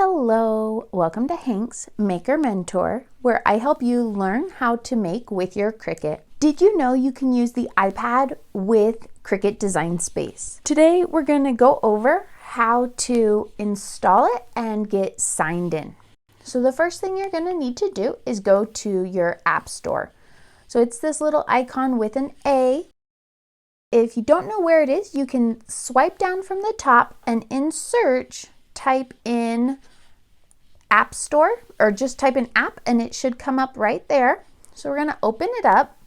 Hello, welcome to Hank's Maker Mentor, where I help you learn how to make with your Cricut. Did you know you can use the iPad with Cricut Design Space? Today we're going to go over how to install it and get signed in. So the first thing you're going to need to do is go to your App Store. So it's this little icon with an A. If you don't know where it is, you can swipe down from the top and in search, type in App Store or just type in app and it should come up right there. So we're going to open it up.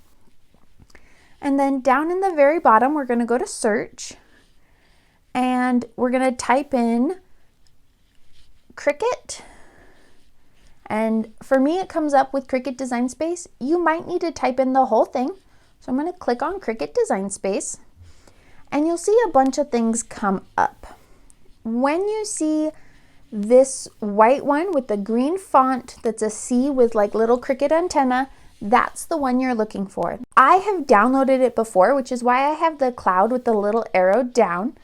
And then down in the very bottom, we're going to go to search and we're going to type in Cricut. And for me, it comes up with Cricut Design Space. You might need to type in the whole thing. So I'm going to click on Cricut Design Space and you'll see a bunch of things come up. When you see this white one with the green font that's a C with like little Cricut antenna, that's the one you're looking for. I have downloaded it before, which is why I have the cloud with the little arrow down.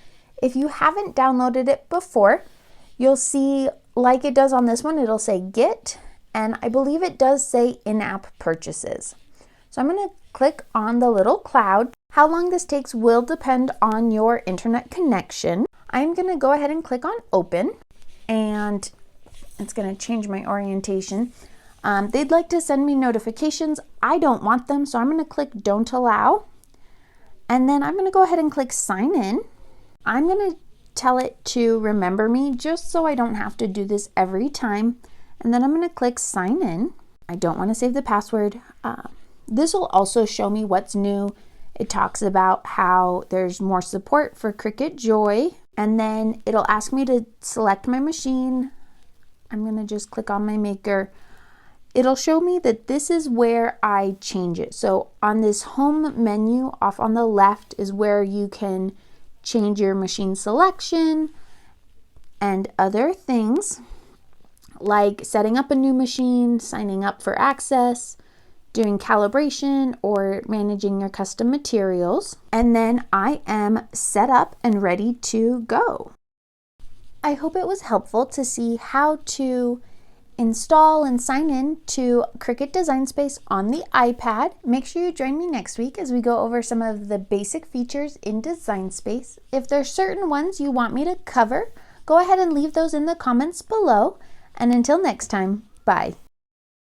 If you haven't downloaded it before, you'll see like it does on this one, it'll say Get, and I believe it does say in-app purchases. So I'm going to click on the little cloud. How long this takes will depend on your internet connection. I'm going to go ahead and click on open and it's going to change my orientation. They'd like to send me notifications. I don't want them, so I'm going to click don't allow. And then I'm going to go ahead and click sign in. I'm going to tell it to remember me just so I don't have to do this every time. And then I'm going to click sign in. I don't want to save the password. This will also show me what's new. It talks about how there's more support for Cricut Joy. And then it'll ask me to select my machine. I'm going to just click on my Maker. It'll show me that this is where I change it. So on this home menu off on the left is where you can change your machine selection and other things like setting up a new machine, signing up for access, doing calibration, or managing your custom materials. And then I am set up and ready to go. I hope it was helpful to see how to install and sign in to Cricut Design Space on the iPad. Make sure you join me next week as we go over some of the basic features in Design Space. If there's certain ones you want me to cover, go ahead and leave those in the comments below. And until next time, bye.